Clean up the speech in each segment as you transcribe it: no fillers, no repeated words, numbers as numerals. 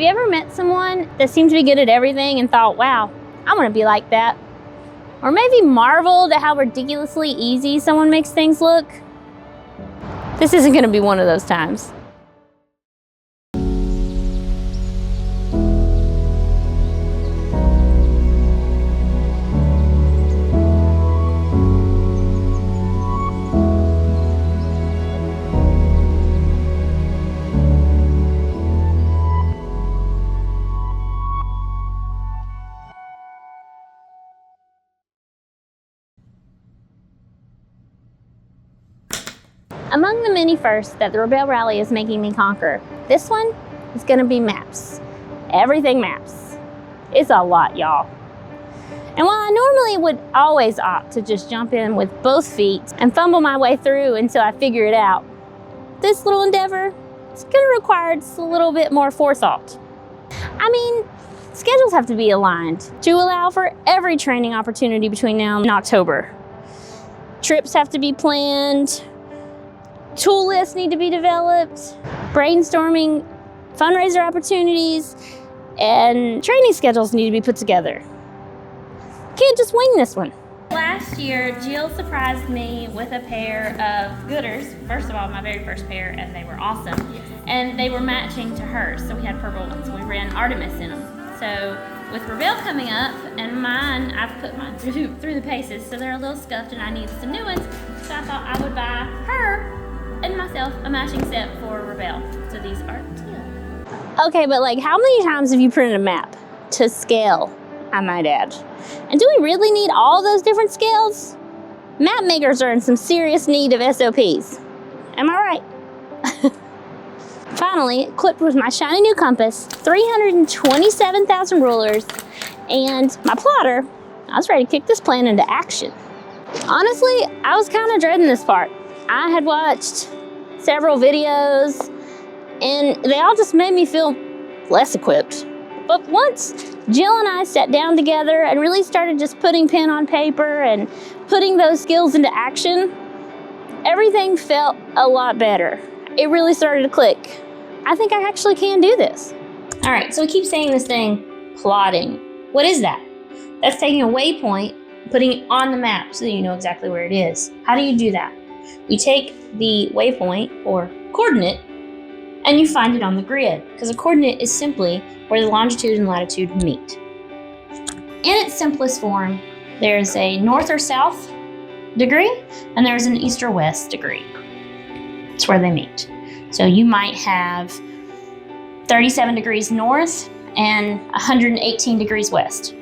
you ever met someone that seemed to be good at everything and thought, wow, I want to be like that? Or maybe marveled at how ridiculously easy someone makes things look? This isn't going to be one of those times. Among the many firsts that the Rebelle Rally is making me conquer, this one is gonna be maps. Everything maps. It's a lot, y'all. And while I normally would always opt to just jump in with both feet and fumble my way through until I figure it out, this little endeavor is gonna require just a little bit more forethought. I mean, schedules have to be aligned to allow for every training opportunity between now and October. Trips have to be planned, tool lists need to be developed, brainstorming fundraiser opportunities, and training schedules need to be put together. Can't just wing this one. Last year, Jill surprised me with a pair of Gooders. First of all, my very first pair, and they were awesome. And they were matching to hers, so we had purple ones. We ran Artemis in them. So with Rebelle coming up, and mine, I've put mine through the paces, so they're a little scuffed and I need some new ones. So I thought I would buy her and myself a matching set for Rebelle. So these are teal. Okay, but like how many times have you printed a map? To scale, I might add. And do we really need all those different scales? Map makers are in some serious need of SOPs. Am I right? Finally, equipped with my shiny new compass, 327,000 rulers, and my plotter, I was ready to kick this plan into action. Honestly, I was kind of dreading this part. I had watched several videos and they all just made me feel less equipped. But once Jill and I sat down together and really started just putting pen on paper and putting those skills into action, everything felt a lot better. It really started to click. I think I actually can do this. All right, so we keep saying this thing, plotting. What is that? That's taking a waypoint, putting it on the map so that you know exactly where it is. How do you do that? You take the waypoint or coordinate and you find it on the grid, because a coordinate is simply where the longitude and latitude meet. In its simplest form, there's a north or south degree and there's an east or west degree. It's where they meet. So you might have 37 degrees north and 118 degrees west.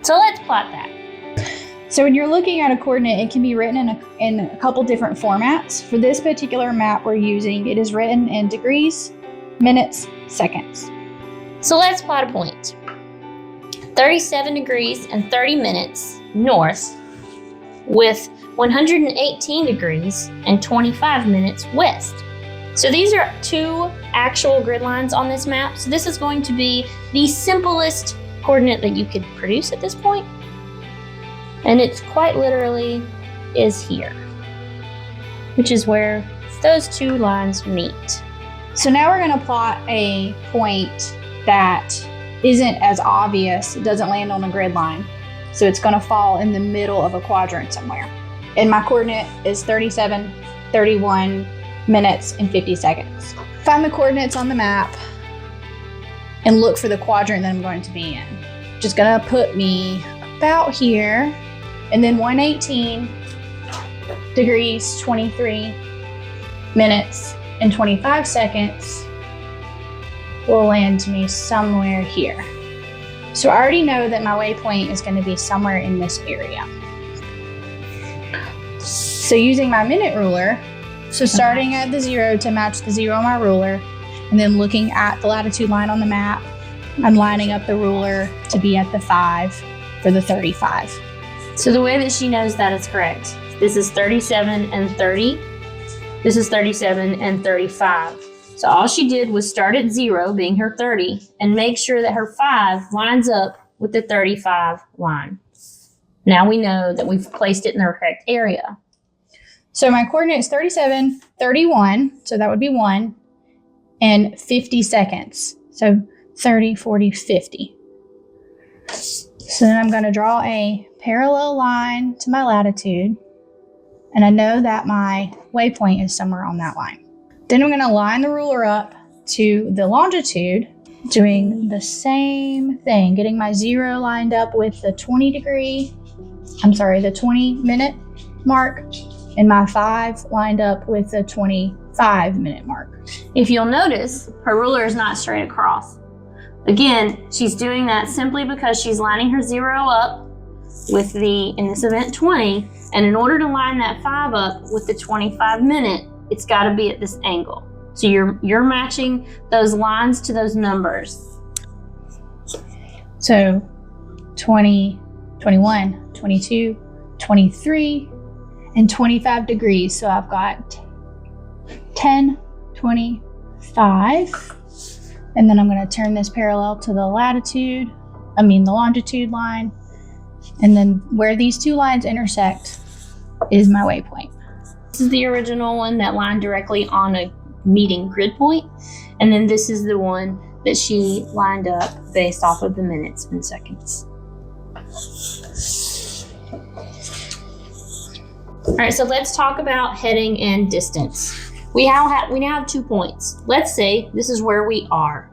So let's plot that. So when you're looking at a coordinate, it can be written in a couple different formats. For this particular map we're using, it is written in degrees, minutes, seconds. So let's plot a point. 37 degrees and 30 minutes north with 118 degrees and 25 minutes west. So these are two actual grid lines on this map. So this is going to be the simplest coordinate that you could produce at this point. And it quite literally is here, which is where those two lines meet. So now we're going to plot a point that isn't as obvious. It doesn't land on a grid line. So it's going to fall in the middle of a quadrant somewhere. And my coordinate is 37, 31 minutes, and 50 seconds. Find the coordinates on the map and look for the quadrant that I'm going to be in. Just going to put me about here. And then 118 degrees, 23 minutes, and 25 seconds will land me somewhere here. So I already know that my waypoint is going to be somewhere in this area. So using my minute ruler, so starting at the 0 to match the 0 on my ruler, and then looking at the latitude line on the map, I'm lining up the ruler to be at the 5 for the 35. So the way that she knows that is correct. This is 37 and 30. This is 37 and 35. So all she did was start at 0, being her 30, and make sure that her 5 lines up with the 35 line. Now we know that we've placed it in the correct area. So my coordinate is 37, 31, so that would be 1, and 50 seconds. So 30, 40, 50. So then I'm going to draw a parallel line to my latitude, and I know that my waypoint is somewhere on that line. Then I'm going to line the ruler up to the longitude, doing the same thing, getting my 0 lined up with the 20 minute mark, and my 5 lined up with the 25-minute mark. If you'll notice, her ruler is not straight across. Again, she's doing that simply because she's lining her 0 up with the, in this event, 20, and in order to line that 5 up with the 25-minute, it's got to be at this angle. So you're matching those lines to those numbers. So 20, 21, 22, 23, and 25 degrees. So I've got 10, 25, and then I'm going to turn this parallel to the longitude line, and then where these two lines intersect is my waypoint. This is the original one that lined directly on a meeting grid point, and then this is the one that she lined up based off of the minutes and seconds. All right, so let's talk about heading and distance. We now have 2 points. Let's say this is where we are.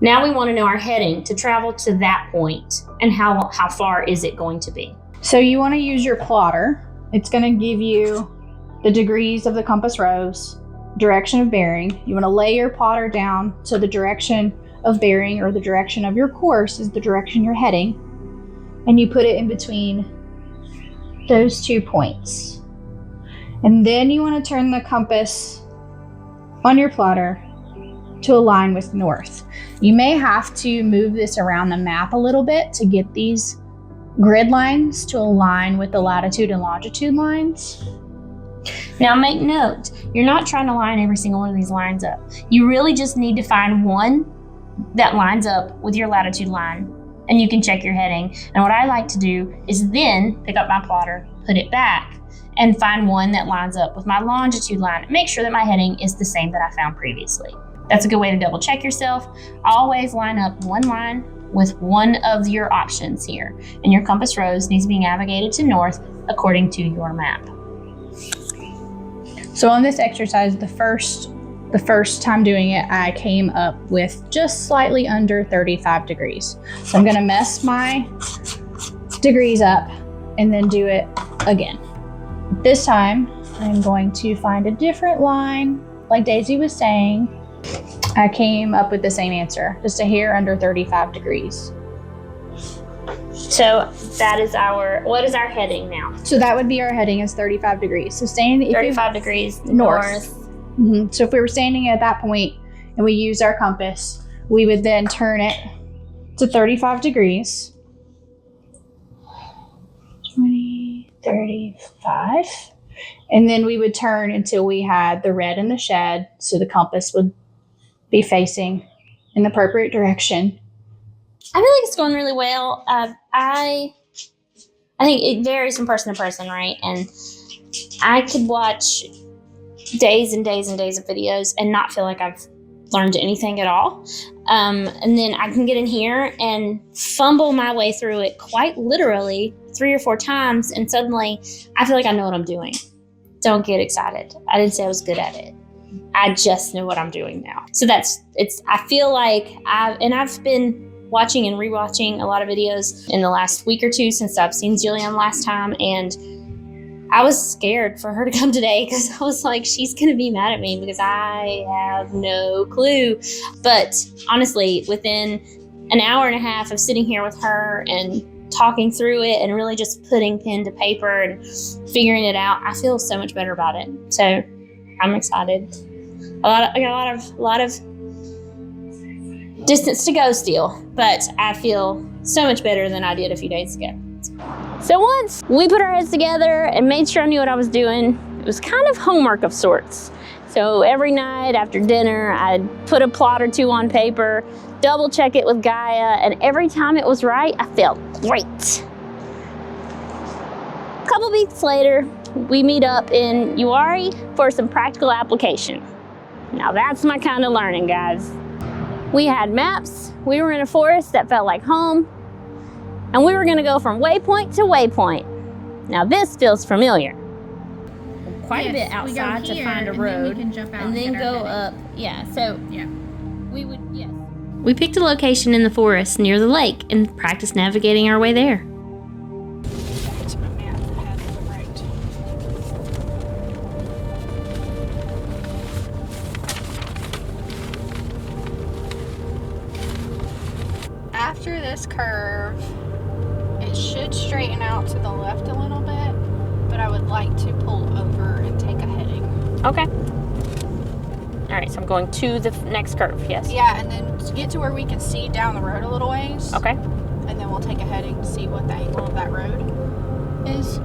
Now we want to know our heading to travel to that point, and how far is it going to be? So you want to use your plotter. It's going to give you the degrees of the compass rose, direction of bearing. You want to lay your plotter down so the direction of bearing, or the direction of your course, is the direction you're heading, and you put it in between those 2 points. And then you want to turn the compass on your plotter to align with north. You may have to move this around the map a little bit to get these grid lines to align with the latitude and longitude lines. Now make note, you're not trying to line every single one of these lines up. You really just need to find one that lines up with your latitude line, and you can check your heading. And what I like to do is then pick up my plotter, put it back, and find one that lines up with my longitude line. Make sure that my heading is the same that I found previously. That's a good way to double check yourself. Always line up one line with one of your options here, and your compass rose needs to be navigated to north according to your map. So on this exercise, the first time doing it, I came up with just slightly under 35 degrees. So I'm going to mess my degrees up and then do it again. This time, I'm going to find a different line. Like Daisy was saying, I came up with the same answer, just a hair under 35 degrees. So that is what is our heading now? So that would be our heading is 35 degrees. So 35 degrees north. Mm-hmm. So if we were standing at that point and we used our compass, we would then turn it to 35 degrees. 20, 35. And then we would turn until we had the red in the shed, so the compass would be facing in the appropriate direction. I feel like it's going really well. I think it varies from person to person, right? And I could watch days and days and days of videos and not feel like I've learned anything at all. And then I can get in here and fumble my way through it quite literally 3 or 4 times, and suddenly I feel like I know what I'm doing. Don't get excited. I didn't say I was good at it. I just know what I'm doing now. So I feel like I've been watching and rewatching a lot of videos in the last week or two since I've seen Jillian last time, and I was scared for her to come today because I was like, she's gonna be mad at me because I have no clue. But honestly, within an hour and a half of sitting here with her and talking through it and really just putting pen to paper and figuring it out, I feel so much better about it. So I'm excited. I got a lot of distance to go still, but I feel so much better than I did a few days ago. So once we put our heads together and made sure I knew what I was doing, it was kind of homework of sorts. So every night after dinner, I'd put a plot or two on paper, double check it with Gaia, and every time it was right, I felt great. A couple weeks later, we meet up in Uwharrie for some practical application. Now that's my kind of learning, guys. We had maps. We were in a forest that felt like home. And we were gonna go from waypoint to waypoint. Now this feels familiar. Quite a bit outside to find a road. And then go up. Yeah, so Yeah. we would, yes. We picked a location in the forest near the lake and practiced navigating our way there. That's my map that has the right. After this curve, it should straighten out to the left a little bit, but I would like to pull over and take a heading. Okay. All right, so I'm going to the next curve, yes. Yeah, and then to get to where we can see down the road a little ways. Okay. And then we'll take a heading to see what the angle of that road is.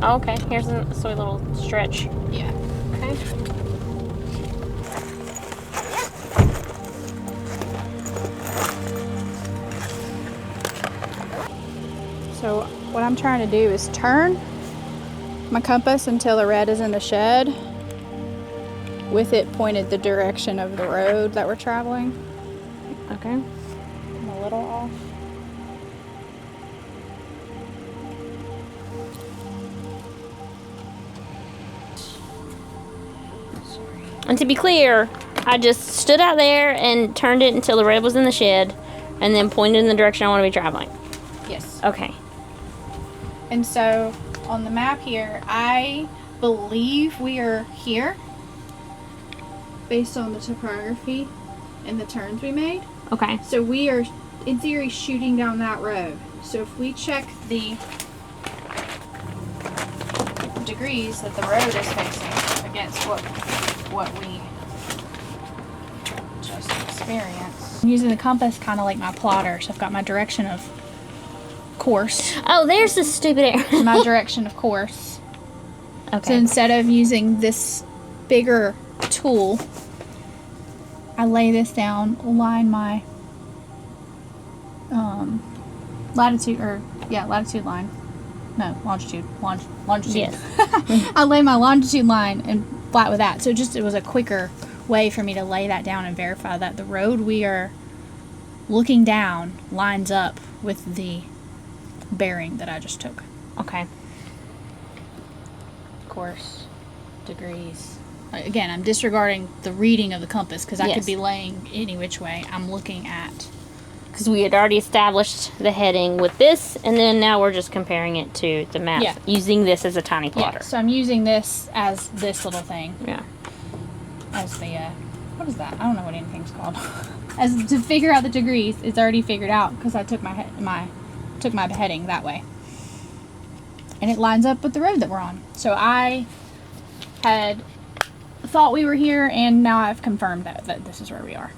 Oh, okay, here's a sweet little stretch. Yeah. Okay. So what I'm trying to do is turn my compass until the red is in the shed, with it pointed the direction of the road that we're traveling. Okay. I'm a little off. And to be clear, I just stood out there and turned it until the red was in the shed and then pointed in the direction I want to be traveling. Yes. Okay. And so on the map here, I believe we are here based on the topography and the turns we made. Okay. So we are, in theory, shooting down that road. So if we check the degrees that the road is facing against what we just experienced. I'm using the compass kind of like my plotter. So I've got my direction of course. Oh, there's the stupid arrow. My direction of course. Okay. So instead of using this bigger tool, I lay this down, line my latitude line. No, longitude. Longitude. Yes. I lay my longitude line and flat with that. So it was a quicker way for me to lay that down and verify that the road we are looking down lines up with the bearing that I just took. Okay. Course, degrees. Again, I'm disregarding the reading of the compass because I Yes. could be laying any which way. I'm looking at. Because we had already established the heading with this, and then now we're just comparing it to the map Yeah. using this as a tiny plotter. Yeah, so I'm using this as this little thing. Yeah. As the, what is that? I don't know what anything's called. As to figure out the degrees, it's already figured out because I took took my heading that way. And it lines up with the road that we're on. So I had thought we were here, and now I've confirmed that this is where we are.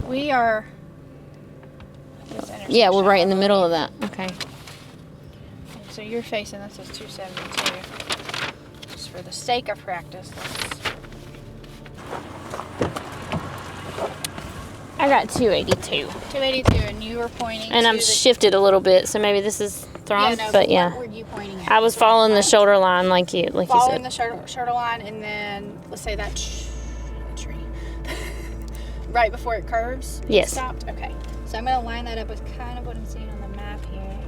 We are. Yeah, we're right in the middle of that. Okay. So you're facing this as 272. Just for the sake of practice, I got 282. 282, and you were pointing. And to I'm the, shifted a little bit, so maybe this is wrong. no, but yeah. What were you pointing at? I was following the shoulder line like you Following said. the shoulder line, and then let's say that tree right before it curves. You Yes. Stopped. Okay. So I'm gonna line that up with kind of what I'm seeing on the map here.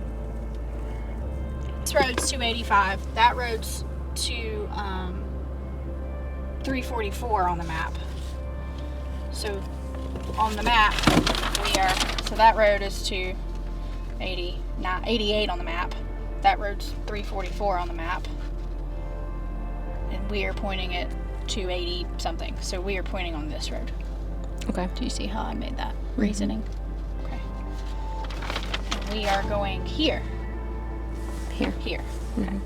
This road's 285. That road's 344 on the map. So on the map we are. So that road is 88 on the map. That road's 344 on the map. And we are pointing at 280 something. So we are pointing on this road. Okay. Do you see how I made that reasoning? Okay. And we are going here. Here. Here. Okay.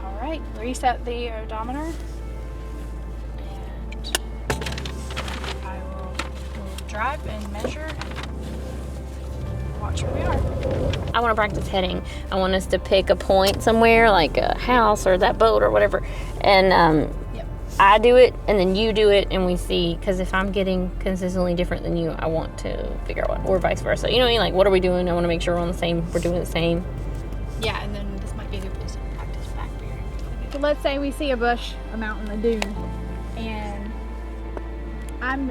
All right. Reset the odometer. And I will drive and measure and watch where we are. I want to practice heading. I want us to pick a point somewhere, like a house or that boat or whatever. And Yep. I do it and then you do it and we see, because if I'm getting consistently different than you, I want to figure out what, or vice versa. You know what I mean? Like, what are we doing? I want to make sure we're doing the same. Yeah, and then this might be a good place to practice back bearing. So let's say we see a bush, a mountain, a dune, and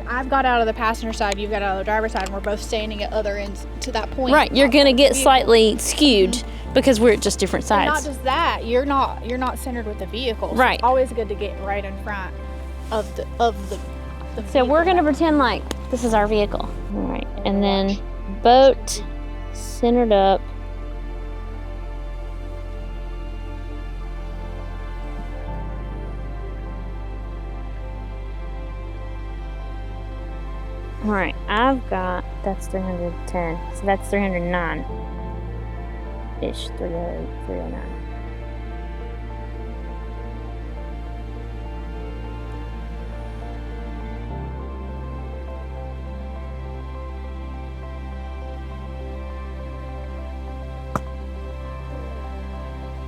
I've got out of the passenger side, you've got out of the driver's side, and we're both standing at other ends to that point. Right, you're gonna get slightly skewed because we're at just different sides. And not just that, you're not centered with the vehicle. So right. It's always good to get right in front of the So we're gonna pretend like this is our vehicle. All right, and then boat centered up. All right, that's 310, so that's 309-ish, 309.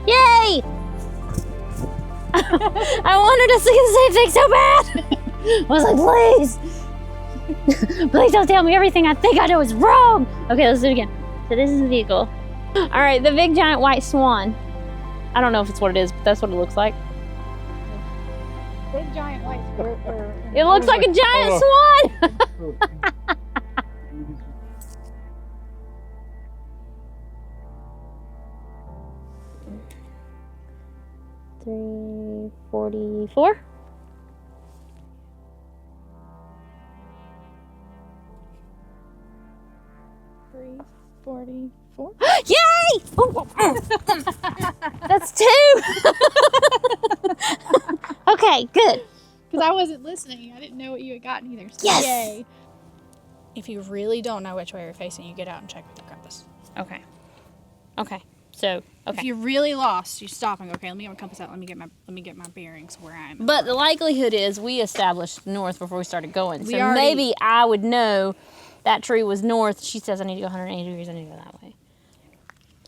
Yay! I wanted to see the same thing so bad. I was like, please. Please don't tell me everything I think I know is wrong. Okay, let's do it again. So this is the vehicle. All right, the big giant white swan. I don't know if it's what it is, but that's what it looks like. Big giant white swan. It looks like a giant swan. 344. Yay! That's 2. Okay, good. Because I wasn't listening. I didn't know what you had gotten either. So yes! Yay. If you really don't know which way you're facing, you get out and check with your compass. Okay. Okay. So, okay. If you're really lost, you stop and go, okay, let me get my compass out. Let me get my bearings where I am. But the likelihood is we established north before we started going. So maybe I would know that tree was north. She says I need to go 180 degrees. I need to go that way.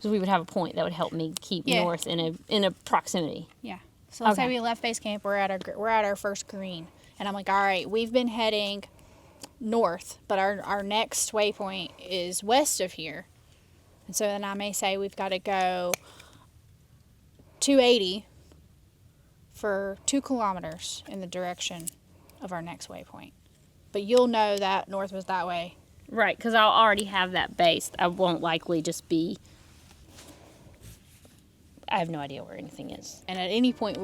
So we would have a point that would help me keep north in a proximity. Yeah. So let's say we left base camp. We're at our first green, and I'm like, all right, we've been heading north, but our next waypoint is west of here, and so then I may say we've got to go 280 for 2 kilometers in the direction of our next waypoint. But you'll know that north was that way. Right, because I'll already have that based. I won't likely just be... I have no idea where anything is. And at any point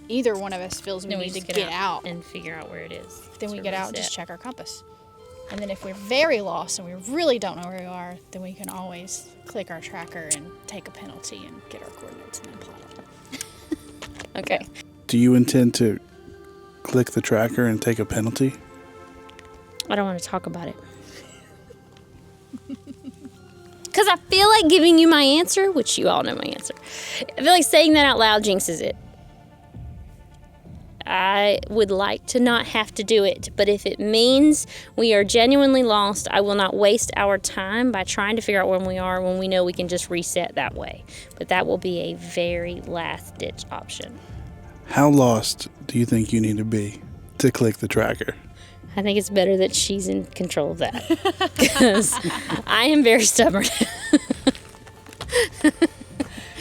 either one of us feels we need to get out and figure out where it is. Then we get out and just check our compass. And then if we're very lost and we really don't know where we are, then we can always click our tracker and take a penalty and get our coordinates and then plot it. Okay. Do you intend to click the tracker and take a penalty? I don't want to talk about it. Because I feel like giving you my answer, which you all know my answer. I feel like saying that out loud jinxes it. I would like to not have to do it, but if it means we are genuinely lost, I will not waste our time by trying to figure out where we are when we know we can just reset that way. But that will be a very last-ditch option. How lost do you think you need to be to click the tracker? I think it's better that she's in control of that, because I am very stubborn.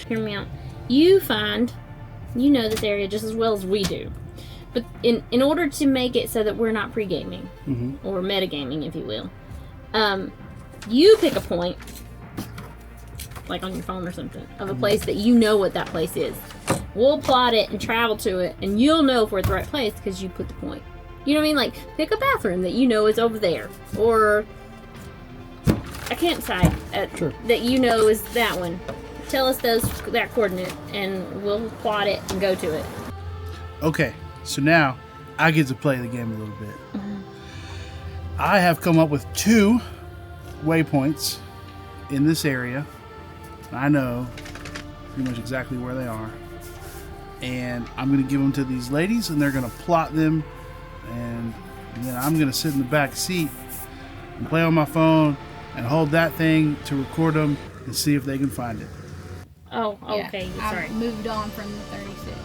Hear me out. You know this area just as well as we do. But in order to make it so that we're not pre-gaming, or metagaming, if you will, you pick a point, like on your phone or something, of a place that you know what that place is. We'll plot it and travel to it, and you'll know if we're at the right place because you put the point. You know what I mean? Like, pick a bathroom that you know is over there, or a campsite that you know is that one. Tell us that coordinate, and we'll plot it and go to it. Okay, so now I get to play the game a little bit. I have come up with 2 waypoints in this area. I know pretty much exactly where they are. And I'm going to give them to these ladies, and they're going to plot them. And then I'm going to sit in the back seat and play on my phone and hold that thing to record them and see if they can find it. Oh, okay. Yeah, sorry. I moved on from the 36.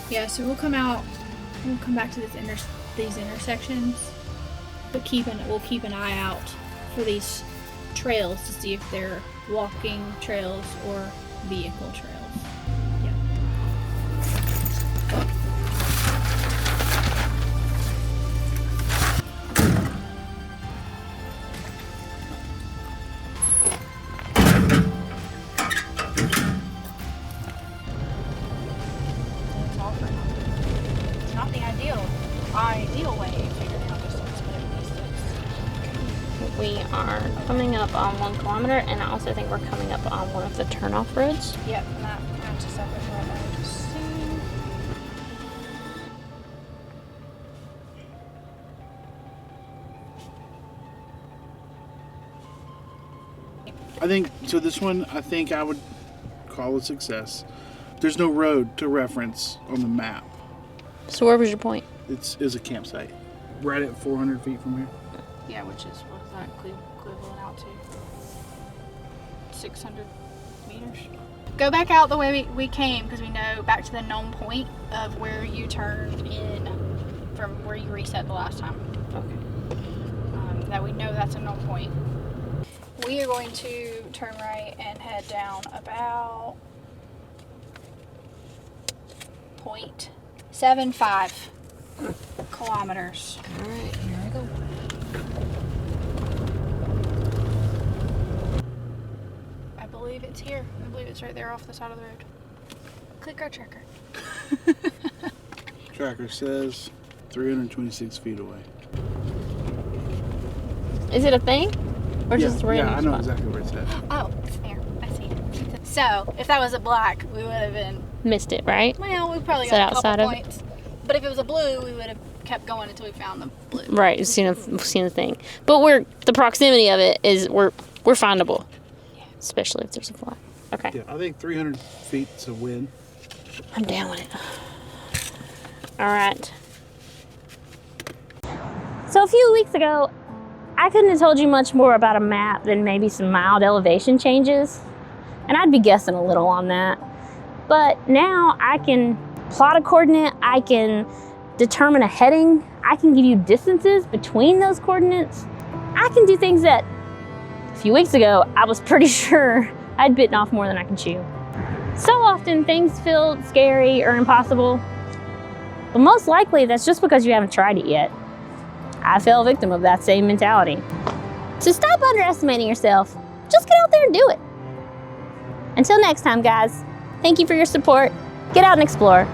Yeah, so we'll come back to these intersections, but we'll keep an eye out for these trails to see if they're walking trails or vehicle trails. Yeah. It's not the ideal way of figuring out distance, but at least it's... We are coming up on 1 kilometer, and I also think we're coming up on one of the turnoff roads. Yep, and that matches up with what I just seen. I think, so this one, I think I would call a success. There's no road to reference on the map. So where was your point? It's a campsite. Right at 400 feet from here. Yeah, which is, what is that equivalent out to? 600 meters. Go back out the way we came, because we know back to the known point of where you turned in from where you reset the last time. Okay. That we know that's a known point. We are going to turn right and head down about 0.75 kilometers. All right, here I go. I believe it's here. I believe it's right there off the side of the road. Click our tracker. Tracker says 326 feet away. Is it a thing? Or just a Yeah, random I know spot? exactly where it's at. Oh, it's there. I see it. So, if that was a black, we would have been, Missed it, right? well, we probably Is that got a outside couple of it? points. But if it was a blue, we would have kept going until we found the blue. Right, seen the thing. But the proximity of it is we're findable. Yeah. Especially if there's a fly. Okay. Yeah, I think 300 feet's a win. I'm down with it. All right. So a few weeks ago, I couldn't have told you much more about a map than maybe some mild elevation changes. And I'd be guessing a little on that. But now I can plot a coordinate, I can determine a heading, I can give you distances between those coordinates. I can do things that a few weeks ago, I was pretty sure I'd bitten off more than I can chew. So often things feel scary or impossible, but most likely that's just because you haven't tried it yet. I fell victim of that same mentality. So stop underestimating yourself. Just get out there and do it. Until next time, guys, thank you for your support. Get out and explore.